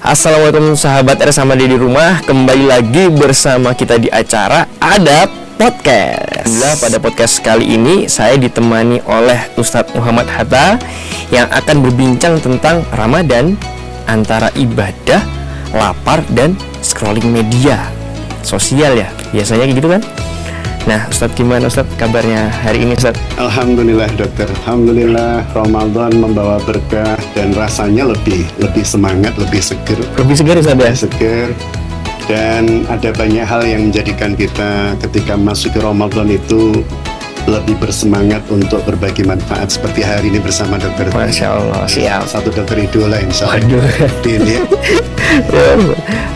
Assalamualaikum sahabat RS Hamadi di rumah. Kembali lagi bersama kita di acara Ada Podcast. Pada podcast kali ini saya ditemani oleh Ustadz Muhammad Hatta yang akan berbincang tentang Ramadan, antara ibadah, lapar, dan scrolling media sosial ya. Biasanya gitu kan. Nah, Ustadz, gimana Ustadz kabarnya hari ini Ustadz? Alhamdulillah dokter, alhamdulillah Ramadan membawa berkah dan rasanya lebih semangat, lebih seger. Lebih segar Ustadz ya? Seger. Dan ada banyak hal yang menjadikan kita ketika masuk ke Ramadan itu lebih bersemangat untuk berbagi manfaat seperti hari ini bersama dokter. Masya Allah, siap. Satu dokter idola insya Allah. Waduh. Ini.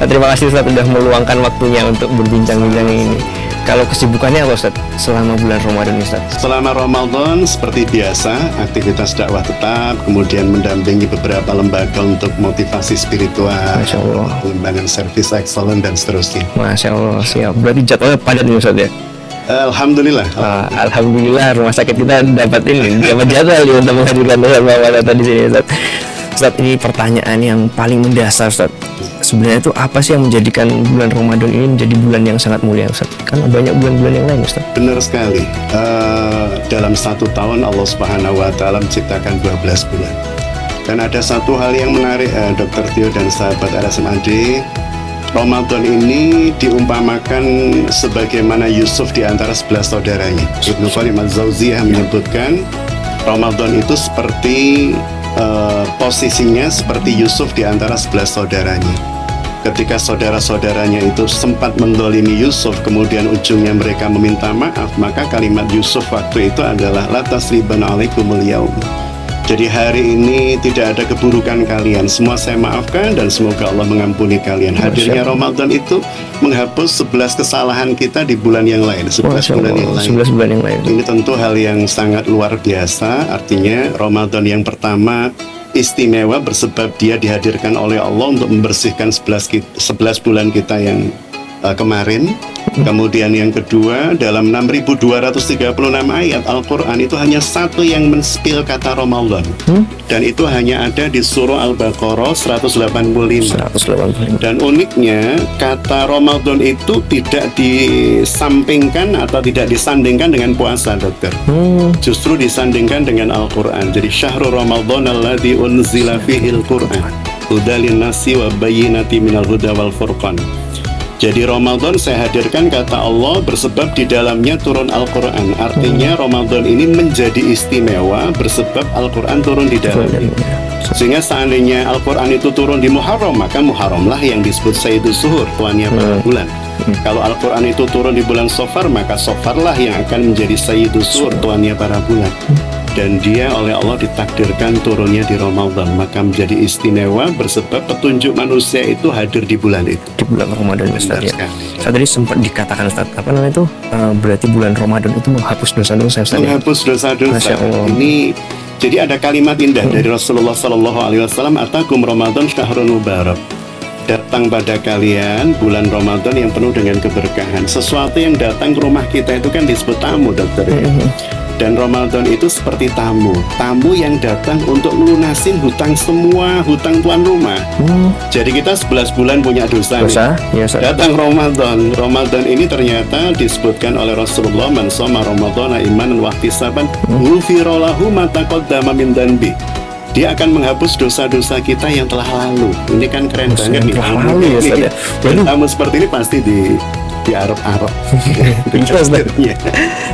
Terima kasih Ustadz sudah meluangkan waktunya untuk berbincang-bincang ini. Kalau kesibukannya apa Ustadz selama bulan Ramadan Ustadz? Selama Ramadan seperti biasa, aktivitas dakwah tetap, kemudian mendampingi beberapa lembaga untuk motivasi spiritual, Masya Allah. pengembangan servis excellent dan seterusnya. Masya Allah, siap. Berarti jadwalnya padat nih Ustadz ya? Alhamdulillah. Alhamdulillah rumah sakit kita dapat jadwal nih untuk menghadirkan Ustadz Muhammad Hatta di sini Ustadz. Ustadz, ini pertanyaan yang paling mendasar Ustadz. Sebenarnya itu apa sih yang menjadikan bulan Ramadan ini menjadi bulan yang sangat mulia Ustaz? Kan banyak bulan-bulan yang lain Ustaz. Benar sekali. Dalam satu tahun Allah Subhanahu Wa Taala menciptakan 12 bulan. Dan ada satu hal yang menarik, Dr. Tio dan sahabat RSMAD. Ramadan ini diumpamakan sebagaimana Yusuf di antara 11 saudaranya. Ibnu Qayyim Az-Zauziyah menyebutkan Ramadan itu seperti posisinya seperti Yusuf di antara 11 saudaranya. Ketika saudara-saudaranya itu sempat mendolimi Yusuf, kemudian ujungnya mereka meminta maaf, maka kalimat Yusuf waktu itu adalah la tasriban alaikumul yaum. Jadi hari ini tidak ada keburukan kalian, semua saya maafkan dan semoga Allah mengampuni kalian. Hadirnya Ramadan itu menghapus 11 kesalahan kita di bulan yang lain, 11 bulan yang lain. 11 bulan yang lain. Ini tentu hal yang sangat luar biasa. Artinya Ramadan yang pertama istimewa bersebab dia dihadirkan oleh Allah untuk membersihkan 11 bulan kita yang kemarin. Kemudian yang kedua, dalam 6.236 ayat Al-Quran itu hanya satu yang men-spill kata Ramadan. Dan itu hanya ada di surah Al-Baqarah 185. Dan uniknya, kata Ramadan itu tidak disampingkan atau tidak disandingkan dengan puasa, dokter. Justru disandingkan dengan Al-Quran. Jadi syahrul Ramadan alladzi unzila fihil Quran hudalin nasi wa bayyinati minal huda wal furqan. Jadi Ramadan saya hadirkan kata Allah bersebab di dalamnya turun Al-Quran. Artinya Ramadan ini menjadi istimewa bersebab Al-Quran turun di dalamnya. Sehingga seandainya Al-Quran itu turun di Muharram, maka Muharramlah yang disebut Sayyidus Suhur, tuannya para bulan. Kalau Al-Quran itu turun di bulan Safar, maka Safarlah yang akan menjadi Sayyidus Suhur, tuannya para bulan. Dan dia oleh Allah ditakdirkan turunnya di Ramadan, maka menjadi istimewa bersebab petunjuk manusia itu hadir di bulan itu. Di bulan Ramadan Ustaz ya. Saya tadi sempat dikatakan Ustaz, apa namanya itu? Berarti bulan Ramadan itu menghapus dosa-dosa Ustaz. Menghapus dosa-dosa. Masya Allah. Ini jadi ada kalimat indah dari Rasulullah Sallallahu Alaihi Wasallam, atakum Ramadan syahrun mubarak. Datang pada kalian bulan Ramadan yang penuh dengan keberkahan. Sesuatu yang datang ke rumah kita itu kan disebut tamu, dokter ya. Dan Ramadan itu seperti tamu yang datang untuk melunasin semua hutang tuan rumah. Jadi kita 11 bulan punya dosa nih. Ya, datang Ramadan ini ternyata disebutkan oleh Rasulullah, man shoma ramadhana imanan wa ihtisaban ghufira lahu ma taqaddama min dhanbi. Dia akan menghapus dosa-dosa kita yang telah lalu. Ini kan keren banget nih. Tamu seperti ini pasti di Arab.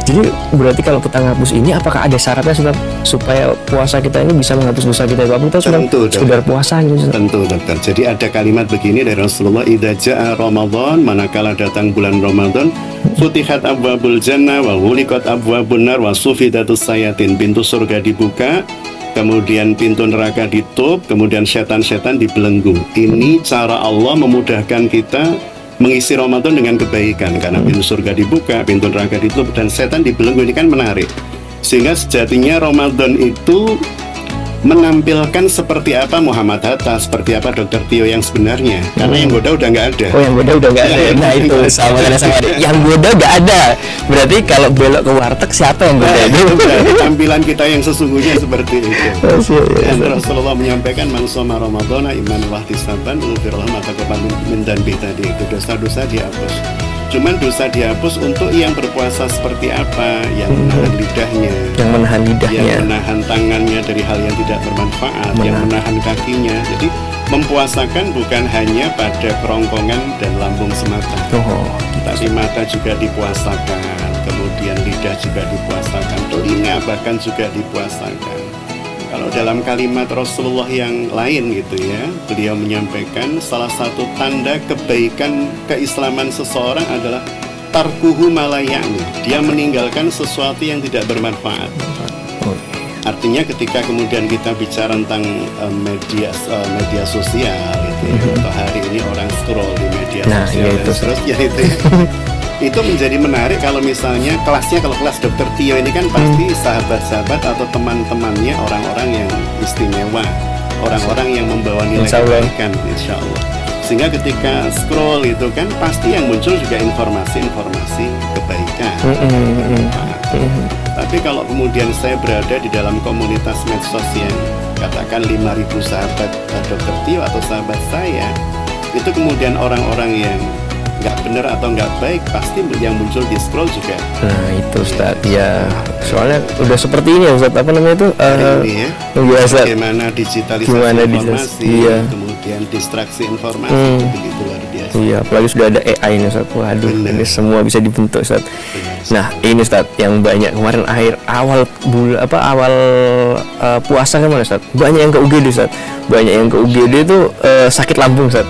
Jadi berarti kalau kita menghapus ini, apakah ada syaratnya Ustaz, supaya puasa kita ini bisa menghapus dosa kita? Apa kita sekedar puasa gitu? Tentu dokter. Jadi ada kalimat begini dari Rasulullah, idza jaa Ramadan, manakala datang bulan Ramadan, futihat abwabul jannah wa ghuliqat abwabun nar wa sufidatus sayatin. Pintu surga dibuka, kemudian pintu neraka ditutup, kemudian setan-setan dibelenggu. Ini cara Allah memudahkan kita mengisi Ramadan dengan kebaikan, karena pintu surga dibuka, pintu neraka ditutup, dan setan dibelenggu. Ini kan menarik. Sehingga sejatinya Ramadan itu menampilkan seperti apa Muhammad Hatta, seperti apa Dr. Tio yang sebenarnya. Karena yang goda udah nggak ada. Oh, yang goda udah nggak ada. Nah itu sama adik. Yang goda nggak ada. Berarti kalau belok ke warteg siapa yang goda? Berarti tampilan kita yang sesungguhnya seperti itu. Dan Rasulullah menyampaikan man shoma Ramadhana imanan wa ihtisaban ghufira ma taqaddama min dzambi tadi itu dosa-dosa dihapus. Cuman dosa dihapus untuk yang berpuasa seperti apa, yang menahan lidahnya, yang menahan tangannya dari hal yang tidak bermanfaat, yang menahan kakinya. Jadi mempuasakan bukan hanya pada kerongkongan dan lambung semata, tapi mata juga dipuasakan, kemudian lidah juga dipuasakan, telinga bahkan juga dipuasakan. Kalau dalam kalimat Rasulullah yang lain gitu ya, beliau menyampaikan salah satu tanda kebaikan keislaman seseorang adalah tarkuhu malayani, dia meninggalkan sesuatu yang tidak bermanfaat. Artinya ketika kemudian kita bicara tentang media sosial gitu ya, atau hari ini orang scroll di media sosial dan seterusnya itu ya, itu menjadi menarik kalau misalnya kelasnya, kalau kelas Dr. Tio ini kan pasti sahabat-sahabat atau teman-temannya orang-orang yang istimewa, orang-orang yang membawa nilai kebaikan, insya Allah. Sehingga ketika scroll itu kan pasti yang muncul juga informasi-informasi kebaikan. Tapi kalau kemudian saya berada di dalam komunitas medsos yang katakan 5.000 sahabat Dr. Tio atau sahabat saya, itu kemudian orang-orang yang nggak benar atau nggak baik pasti yang muncul di scroll juga. Nah itu Ustaz ya, soalnya udah seperti ini ya Ustaz, apa namanya itu bagaimana digitalisasi informasi, kemudian distraksi informasi, begitu luar biasa. Iya, apalagi sudah ada AI ini Ustaz. Waduh, ini semua bisa dibentuk Ustaz. Nah ini Ustaz, yang banyak kemarin awal puasa kemarin Ustaz, banyak yang ke UGD Ustaz, banyak yang ke UGD itu sakit lambung Ustaz,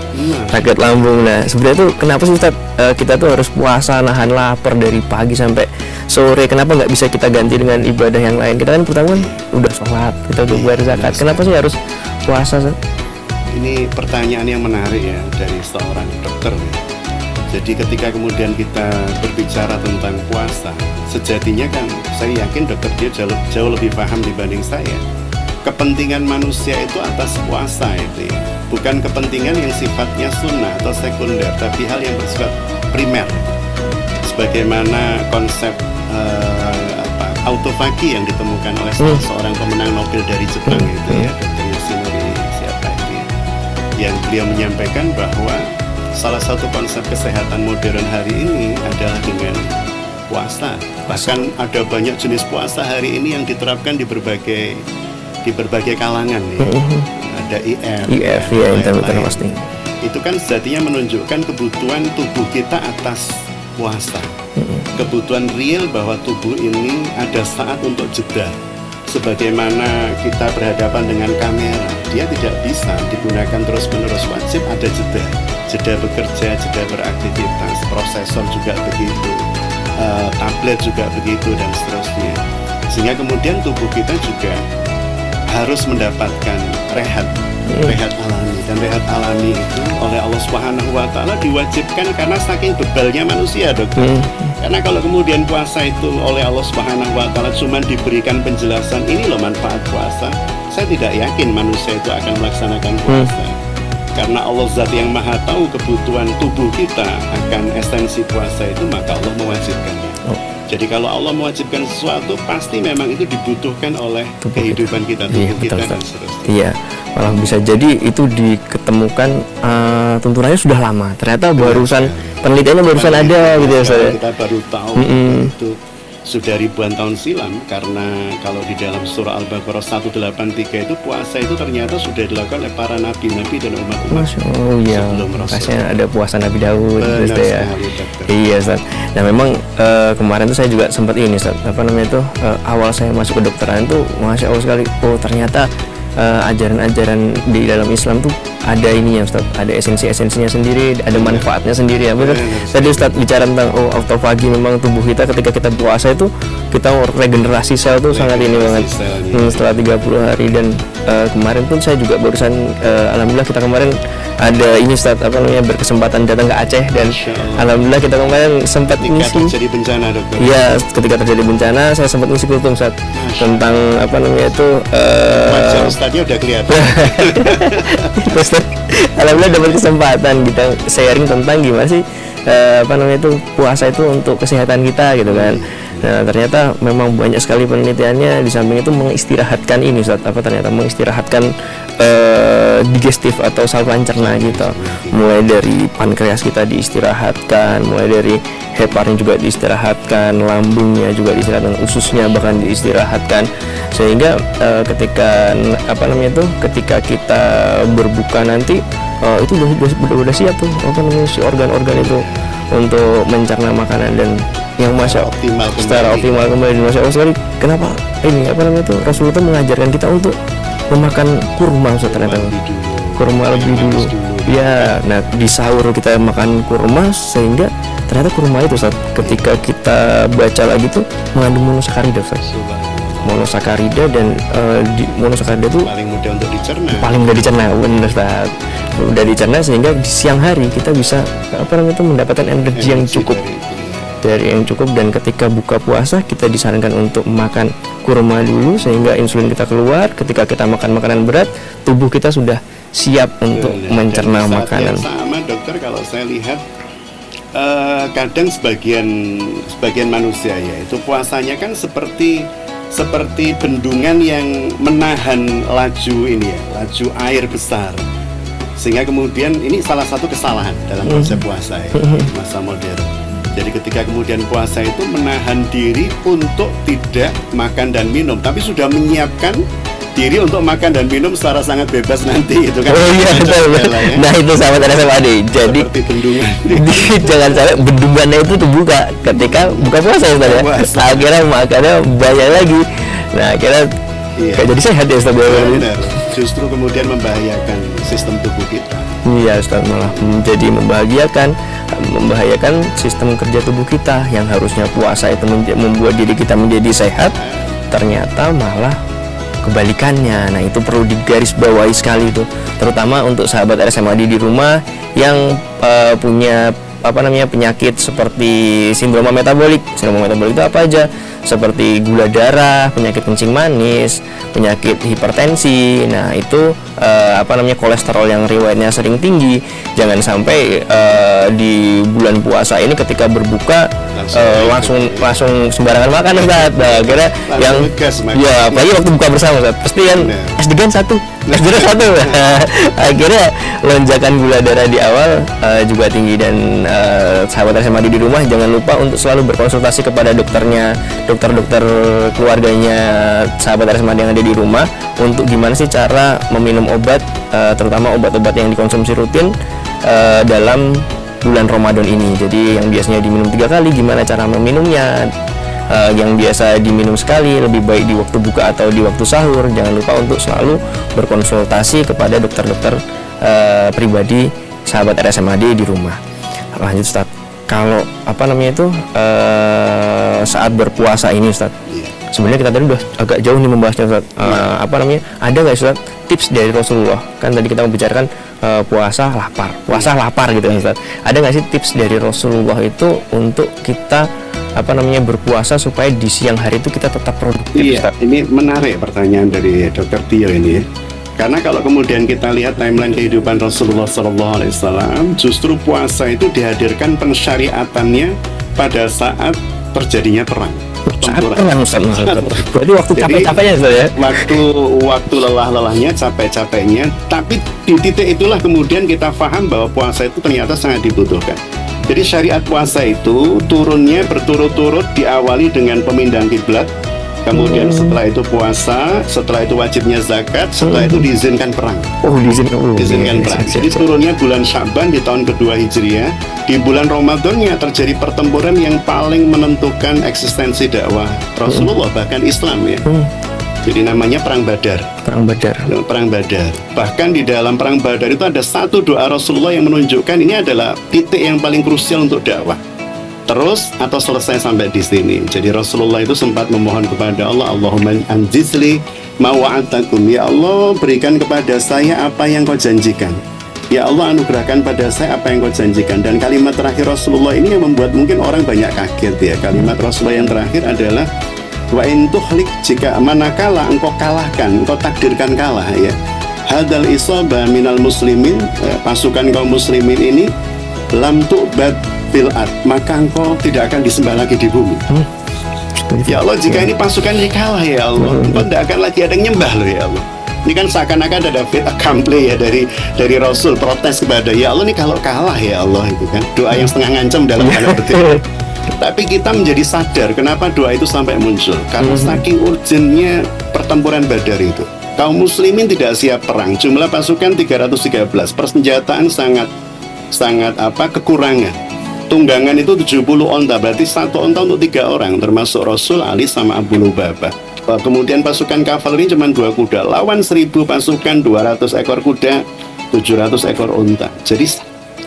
sakit lambung. Nah sebenarnya tuh kenapa sih Ustaz kita tuh harus puasa nahan lapar dari pagi sampai sore? Kenapa nggak bisa kita ganti dengan ibadah yang lain? Kita kan pertama kan udah sholat, kita udah bayar zakat, kenapa sih harus puasa Ustaz? Ini pertanyaan yang menarik ya dari seorang dokter ya. Jadi ketika kemudian kita berbicara tentang puasa, sejatinya kan saya yakin dokter dia jauh lebih paham dibanding saya. Kepentingan manusia itu atas puasa itu ya, bukan kepentingan yang sifatnya sunnah atau sekunder, tapi hal yang bersifat primer. Sebagaimana konsep autofagi yang ditemukan oleh seorang pemenang Nobel dari Jepang itu ya, Dr. Yoshinori siapa itu ya, yang beliau menyampaikan bahwa salah satu konsep kesehatan modern hari ini adalah dengan puasa. Bahkan ada banyak jenis puasa hari ini yang diterapkan di berbagai kalangan ya. Ada IF ya, intermittent fasting. Itu kan sejatinya menunjukkan kebutuhan tubuh kita atas puasa. Kebutuhan real bahwa tubuh ini ada saat untuk jeda. Sebagaimana kita berhadapan dengan kamera, dia tidak bisa digunakan terus-menerus, wajib ada jeda bekerja, jeda beraktivitas, prosesor juga begitu, tablet juga begitu, dan seterusnya. Sehingga kemudian tubuh kita juga harus mendapatkan rehat alami, dan rehat alami itu oleh Allah Subhanahu wa Ta'ala diwajibkan karena saking bebalnya manusia, dokter. Karena kalau kemudian puasa itu oleh Allah Subhanahu wa Ta'ala cuma diberikan penjelasan ini loh manfaat puasa, saya tidak yakin manusia itu akan melaksanakan puasa. Karena Allah Zat yang Maha tahu kebutuhan tubuh kita akan esensi puasa itu, maka Allah mewajibkannya. Jadi kalau Allah mewajibkan sesuatu, pasti memang itu dibutuhkan oleh kehidupan kita, tubuh kita, dan seterusnya. Iya, malah bisa jadi itu diketemukan tuntunannya sudah lama. Ternyata barusan penelitiannya barusan ada gitu ya Ustaz. Kita baru tahu itu sudah ribuan tahun silam, karena kalau di dalam surah Al-Baqarah 183 itu puasa itu ternyata sudah dilakukan oleh para nabi-nabi dan umat-umat sebelum Rasul. Makanya ada puasa Nabi Daud gitu ya. Iya Ustaz. Nah memang kemarin tuh saya juga sempat ini Ustaz, apa namanya itu awal saya masuk ke dokteran itu Masya Allah sekali, oh ternyata ajaran-ajaran di dalam Islam tuh ada ininya Ustaz, ada esensi-esensinya sendiri, ada manfaatnya sendiri ya. Benar. Tadi Ustaz bicara tentang autofagi, memang tubuh kita ketika kita puasa itu kita regenerasi sel tuh sangat ini banget setelah 30 hari. Dan kemarin pun saya juga barusan alhamdulillah kita kemarin ada ini Ustaz, apa namanya, berkesempatan datang ke Aceh dan Masya Allah. alhamdulillah kita kemarin sempat Ketika ngisi. terjadi bencana dokter. Iya, ketika terjadi bencana saya sempat ngisi kultum Ustaz tentang apa namanya itu Wajah Ustadznya udah kelihatan. Terus alhamdulillah dapat kesempatan kita sharing tentang gimana sih apa namanya itu puasa itu untuk kesehatan kita gitu kan. Nah ternyata memang banyak sekali penelitiannya, di samping itu mengistirahatkan ini Ustaz, apa ternyata mengistirahatkan digestif atau saluran cerna gitu, mulai dari pankreas kita diistirahatkan, mulai dari heparin juga diistirahatkan, lambungnya juga diistirahatkan, ususnya bahkan diistirahatkan, sehingga ketika apa namanya itu ketika kita berbuka nanti itu udah siap tuh apa namanya si organ-organ itu untuk mencerna makanan dan yang secara optimal kembali. Masya Allah sekali. Kenapa ini apa namanya itu Rasulullah itu mengajarkan kita untuk memakan kurma Ustaz, ternyata kurma lebih dulu. Ya, nah di sahur kita makan kurma sehingga ternyata kurma itu Ustaz, ketika kita baca lagi tuh mengandung monosakarida Ustaz. Monosakarida dan monosakarida itu Paling mudah untuk dicerna. paling mudah dicerna, benar Ustaz. Udah dicerna sehingga di siang hari kita bisa apa namanya itu mendapatkan energi yang cukup. Dari yang cukup, dan ketika buka puasa kita disarankan untuk makan kurma dulu sehingga insulin kita keluar. Ketika kita makan makanan berat, tubuh kita sudah siap untuk mencerna Dan saat makanan. yang sama dokter, kalau saya lihat kadang sebagian manusia ya itu puasanya kan seperti bendungan yang menahan laju ini ya, laju air besar, sehingga kemudian ini salah satu kesalahan dalam konsep puasa ya, masa modern. Jadi ketika kemudian puasa itu menahan diri untuk tidak makan dan minum, tapi sudah menyiapkan diri untuk makan dan minum secara sangat bebas nanti, itu kan. Oh iya betul. Ya. Nah itu sahabat RSMAD. Jadi Seperti bendungan. jangan sampai bendungannya itu terbuka ketika buka puasa ya Ustaz ya. Puasa. Akhirnya makannya banyak lagi. Nah akhirnya Iya. kayak jadi sehat ya Ustaz ya. Benar. Justru kemudian membahayakan sistem tubuh kita. Iya Ustaz, malah menjadi membahayakan sistem kerja tubuh kita yang harusnya puasa itu membuat diri kita menjadi sehat, ternyata malah kebalikannya. Nah itu perlu digarisbawahi sekali tuh, terutama untuk sahabat RSMAD di rumah yang punya apa namanya penyakit seperti sindroma metabolik. Sindroma metabolik itu apa aja? Seperti gula darah, penyakit kencing manis, penyakit hipertensi. Nah itu apa namanya kolesterol yang riwayatnya sering tinggi. Jangan sampai di bulan puasa ini ketika berbuka langsung sembarangan makan Ustaz. Nah, kira yang ya apalagi waktu buka bersama Ustaz, pasti kan es degan satu, es jeruk satu. Akhirnya lonjakan gula darah di awal juga tinggi. Dan sahabat RSMAD di rumah jangan lupa untuk selalu berkonsultasi kepada dokternya, dokter keluarganya sahabat RSMAD yang ada di rumah, untuk gimana sih cara meminum obat, terutama obat-obat yang dikonsumsi rutin dalam bulan Ramadan ini. Jadi yang biasanya diminum 3 kali, gimana cara meminumnya. Yang biasa diminum sekali, lebih baik di waktu buka atau di waktu sahur. Jangan lupa untuk selalu berkonsultasi kepada dokter-dokter pribadi sahabat RSMAD di rumah. Lanjut Ustaz, kalau apa namanya itu saat berpuasa ini Ustaz, sebenarnya kita tadi udah agak jauh nih membahasnya Ustaz. Apa namanya, ada nggak Ustaz tips dari Rasulullah? Kan tadi kita membicarakan puasa lapar gitu kan Ustaz. Ada nggak sih tips dari Rasulullah itu untuk kita apa namanya berpuasa supaya di siang hari itu kita tetap produktif Iya, Ustaz? ini menarik pertanyaan dari Dr. Tio ini ya. Karena kalau kemudian kita lihat timeline kehidupan Rasulullah SAW, justru puasa itu dihadirkan pensyariatannya pada saat terjadinya perang. Saat pertempuran. perang Ustaz. Berarti waktu Jadi, capek-capeknya Ustaz ya? Waktu lelah-lelahnya, capek-capeknya, tapi di titik itulah kemudian kita paham bahwa puasa itu ternyata sangat dibutuhkan. Jadi syariat puasa itu turunnya berturut-turut, diawali dengan pemindahan kiblat, kemudian setelah itu puasa, setelah itu wajibnya zakat, setelah itu diizinkan perang. Oh diizinkan Perang. Jadi turunnya bulan Sya'ban di tahun kedua Hijriah. Di bulan Ramadannya terjadi pertempuran yang paling menentukan eksistensi dakwah Rasulullah, bahkan Islam ya. Jadi namanya Perang Badar. Perang Badar. Bahkan di dalam Perang Badar itu ada satu doa Rasulullah yang menunjukkan ini adalah titik yang paling krusial untuk dakwah. Terus atau selesai sampai di sini. Jadi Rasulullah itu sempat memohon kepada Allah, Allahumma anjizli ma wa'atakum, ya Allah berikan kepada saya apa yang kau janjikan. Ya Allah, anugerahkan pada saya apa yang kau janjikan. Dan kalimat terakhir Rasulullah ini yang membuat mungkin orang banyak kaget ya. Kalimat Rasulullah yang terakhir adalah wa in tuhlik, jika manakala engkau kalahkan, engkau takdirkan kalah ya, hadal isaba minal muslimin, pasukan kaum muslimin ini, lam tu'bad fil ard, maka engkau tidak akan disembah lagi di bumi. Ya Allah, jika ini pasukan ini kalah ya Allah, engkau tidak akan lagi ada yang nyembah loh ya Allah. Ini kan seakan-akan ada fait accompli ya dari Rasul, protes kepada ya Allah, ini kalau kalah ya Allah, itu kan doa yang setengah ngancam dalam tanda petik. Tapi kita menjadi sadar kenapa doa itu sampai muncul, karena saking urgennya pertempuran Badar itu. Kaum muslimin tidak siap perang, jumlah pasukan 313, persenjataan sangat kekurangan. Tunggangan itu 70 onta, berarti 1 onta untuk 3 orang, termasuk Rasul, Ali, sama Abu Lubabah. Kemudian pasukan kavaleri cuma 2 kuda, lawan 1000 pasukan, 200 ekor kuda, 700 ekor unta. Jadi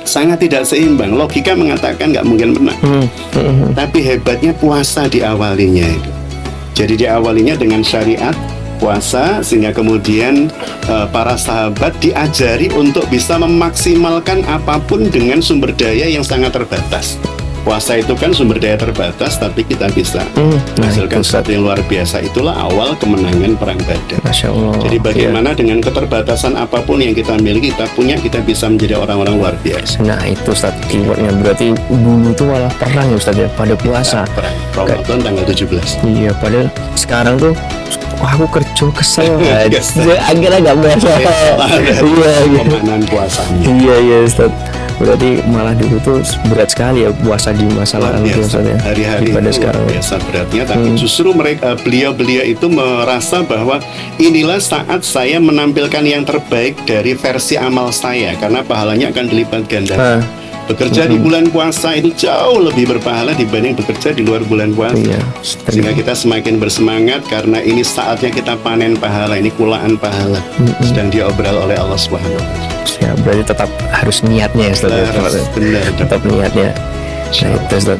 sangat tidak seimbang. Logika mengatakan nggak mungkin menang. Tapi hebatnya puasa diawalinya itu. Jadi diawalinya dengan syariat puasa, sehingga kemudian para sahabat diajari untuk bisa memaksimalkan apapun dengan sumber daya yang sangat terbatas. Puasa itu kan sumber daya terbatas, tapi kita bisa menghasilkan sesuatu yang luar biasa. Itulah awal kemenangan perang Badar. Masya Allah. Jadi bagaimana dengan keterbatasan apapun yang kita miliki, kita bisa menjadi orang-orang luar biasa. Nah itu Ustaz, keywordnya berarti dulu tuh malah perang ya Ustaz ya, pada puasa. Perang Ramadan tanggal 17. Iya, padahal sekarang tuh wah, aku kerja kesel Kesel. akhirnya gak berasa. Iya. Pemaknaan puasanya. Iya Ustaz. Berarti malah dulu tuh berat sekali ya puasa di masa lalu Ustaz ya. Hari-hari pada itu sekarang biasa beratnya, tapi justru mereka beliau itu merasa bahwa inilah saat saya menampilkan yang terbaik dari versi amal saya, karena pahalanya akan dilipat ganda. Bekerja di bulan puasa itu jauh lebih berpahala dibanding bekerja di luar bulan puasa. Iya. Sehingga kita semakin bersemangat karena ini saatnya kita panen pahala, ini kulaan pahala sedang diobral oleh Allah Subhanahu wa Ta'ala. Ya, berarti tetap harus niatnya ya Ustaz. Benar. Tetap niatnya. Nah, itu Ustaz.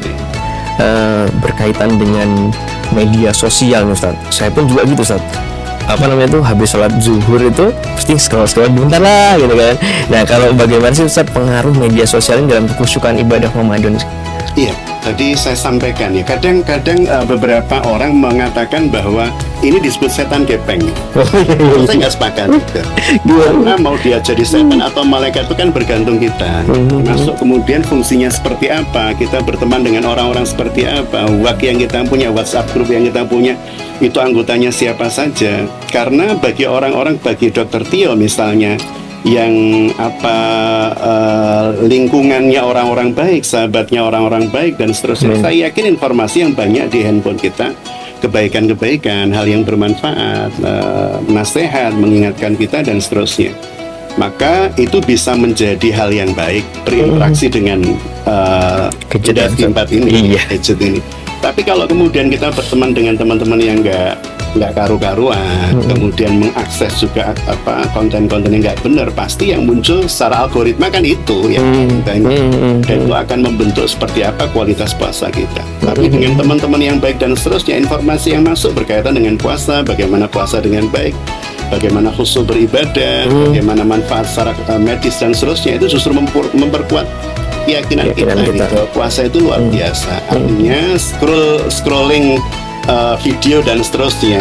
Berkaitan dengan media sosial Ustaz. Saya pun juga gitu Ustaz. Habis sholat zuhur itu pasti scroll bentar lah gitu kan. Nah, kalau bagaimana sih Ustaz pengaruh media sosial ini dalam kekhusyukan ibadah Ramadan? Iya, tadi saya sampaikan ya, kadang-kadang beberapa orang mengatakan bahwa ini disebut setan gepeng. Saya nggak sepakat gitu. Karena mau dia jadi setan atau malaikat itu kan bergantung kita. Masuk kemudian fungsinya seperti apa, kita berteman dengan orang-orang seperti apa, yang kita punya, WhatsApp grup yang kita punya, itu anggotanya siapa saja. Karena bagi orang-orang, bagi Dr. Tio misalnya, yang lingkungannya orang-orang baik, sahabatnya orang-orang baik dan seterusnya, saya yakin informasi yang banyak di handphone kita, kebaikan-kebaikan, hal yang bermanfaat, nasihat, mengingatkan kita dan seterusnya, maka itu bisa menjadi hal yang baik berinteraksi dengan gadget ini. Tapi kalau kemudian kita berteman dengan teman-teman yang nggak karu-karuan, kemudian mengakses juga konten-konten yang nggak benar, pasti yang muncul secara algoritma kan itu ya, dan itu akan membentuk seperti apa kualitas puasa kita. Tapi dengan teman-teman yang baik dan seterusnya, informasi yang masuk berkaitan dengan puasa, bagaimana puasa dengan baik, bagaimana khusyuk beribadah, bagaimana manfaat secara medis dan seterusnya, itu justru memperkuat keyakinan kita. Gitu. Puasa itu luar biasa. Artinya scrolling video dan seterusnya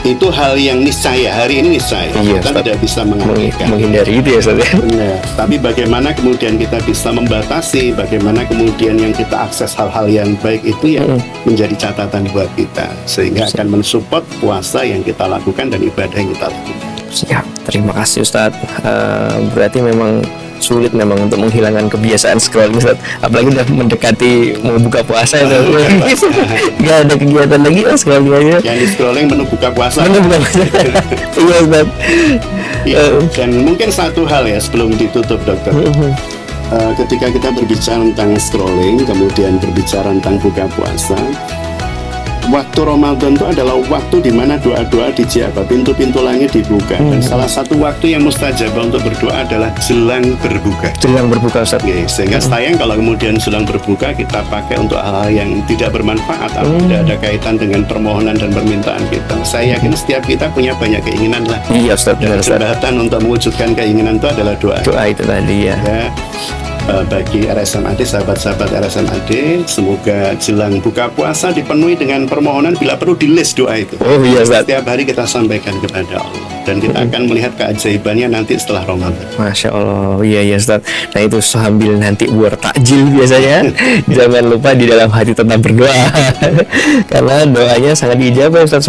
itu hal yang niscaya, hari ini niscaya. Kita tidak bisa menghindari itu ya Ustaz. Benar. Tapi bagaimana kemudian kita bisa membatasi, bagaimana kemudian yang kita akses hal-hal yang baik itu yang menjadi catatan buat kita, sehingga akan mensupport puasa yang kita lakukan dan ibadah yang kita lakukan. Siap, terima kasih Ustaz. Berarti memang sulit memang untuk menghilangkan kebiasaan scrolling Ustaz. Apalagi udah mendekati mau buka puasa itu. Gak ada kegiatan lagi lah scrolling aja. Yang di scrolling menu buka puasa. Iya Ustaz. Dan mungkin satu hal ya sebelum ditutup dokter. Ketika kita berbicara tentang scrolling, kemudian berbicara tentang buka puasa, waktu Ramadan itu adalah waktu di mana doa-doa dijawab, pintu-pintu langit dibuka. Dan salah satu waktu yang mustajab untuk berdoa adalah jelang berbuka. Jelang berbuka, Ustaz. Oke, sehingga sayang kalau kemudian jelang berbuka kita pakai untuk hal-hal yang tidak bermanfaat atau tidak ada kaitan dengan permohonan dan permintaan kita. Saya yakin setiap kita punya banyak keinginan lah. Iya, Ustaz, benar, Ustaz. Jembatan untuk mewujudkan keinginan itu adalah doa. Doa itu tadi ya. Bagi RSMAD, sahabat-sahabat RSMAD, semoga jelang buka puasa dipenuhi dengan permohonan, bila perlu di list doa itu. Oh iya, Ustaz. Setiap hari kita sampaikan kepada Allah, dan kita akan melihat keajaibannya nanti setelah Ramadan. Masya Allah, iya Ustaz. Nah itu sambil nanti buat takjil biasanya, jangan lupa di dalam hati tetap berdoa, karena doanya sangat dijawab Ustaz.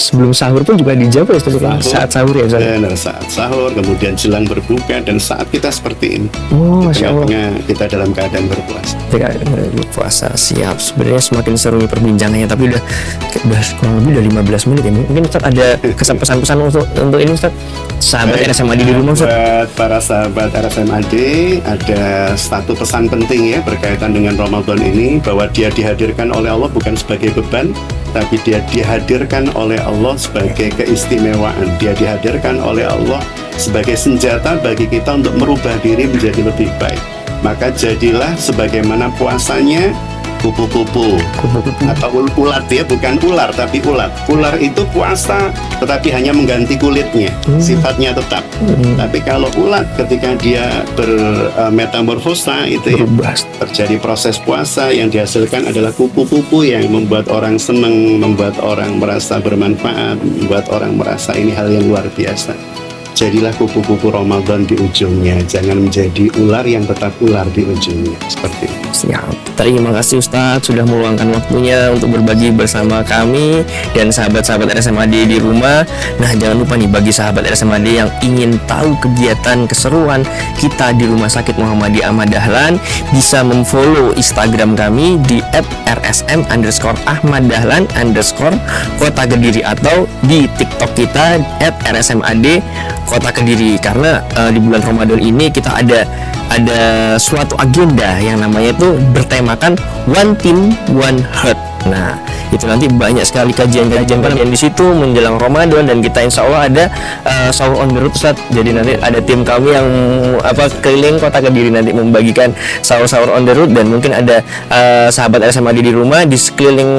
Sebelum sahur pun juga dijawab Ustaz. Saat sahur ya Ustaz. Benar, saat sahur, kemudian jelang berbuka, dan saat kita seperti ini. Oh, Masya Allah. Kita dalam keadaan berpuasa. Berpuasa, siap. Sebenarnya semakin seru nih perbincangannya, tapi udah kurang lebih udah 15 menit ya. Mungkin Ustaz ada pesan-pesan untuk ini Ustaz, sahabat RSMAD di rumah Ustaz. Buat para sahabat RSMAD, ada satu pesan penting ya berkaitan dengan Ramadan ini, bahwa dia dihadirkan oleh Allah bukan sebagai beban, tapi dia dihadirkan oleh Allah sebagai keistimewaan. Dia dihadirkan oleh Allah sebagai senjata bagi kita untuk merubah diri menjadi lebih baik. Maka jadilah sebagaimana puasanya kupu-kupu atau ulat ya, bukan ular tapi ulat. Ular itu puasa tetapi hanya mengganti kulitnya, sifatnya tetap. Tapi kalau ulat ketika dia bermetamorfosa itu ya, terjadi proses puasa, yang dihasilkan adalah kupu-kupu yang membuat orang senang, membuat orang merasa bermanfaat, membuat orang merasa ini hal yang luar biasa. Jadilah kupu-kupu Ramadan di ujungnya, jangan menjadi ular yang tetap ular di ujungnya. Seperti itu. Siap. Terima kasih Ustadz sudah meluangkan waktunya untuk berbagi bersama kami dan sahabat-sahabat RSMAD di rumah. Nah, jangan lupa nih, bagi sahabat RSMAD yang ingin tahu kegiatan keseruan kita di Rumah Sakit Muhammadiyah Ahmad Dahlan, bisa memfollow Instagram kami di @rsm_ahmaddahlan_ Kota Kediri, atau di TikTok kita @rsmad Kota Kediri. Karena di bulan Ramadan ini kita ada suatu agenda yang namanya itu bertemakan One Team One Heart. Nah, itu nanti banyak sekali kajian-kajian di situ menjelang Ramadan, dan kita insya Allah ada sahur on the road Ustaz. Jadi nanti ada tim kami yang keliling Kota Kediri nanti membagikan sahur on the road, dan mungkin ada sahabat RSMAD di rumah di sekeliling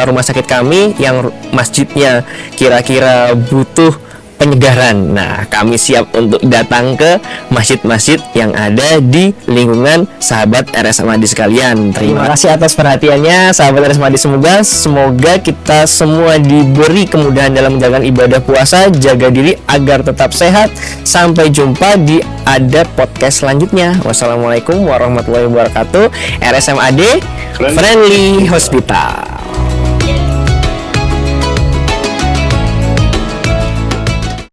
rumah sakit kami yang masjidnya kira-kira butuh penyegaran. Nah, kami siap untuk datang ke masjid-masjid yang ada di lingkungan sahabat RSMAD sekalian. Terima kasih atas perhatiannya sahabat RSMAD. Semoga kita semua diberi kemudahan dalam menjalankan ibadah puasa, jaga diri agar tetap sehat. Sampai jumpa di podcast selanjutnya. Wassalamualaikum warahmatullahi wabarakatuh. RSMAD Friendly Hospital.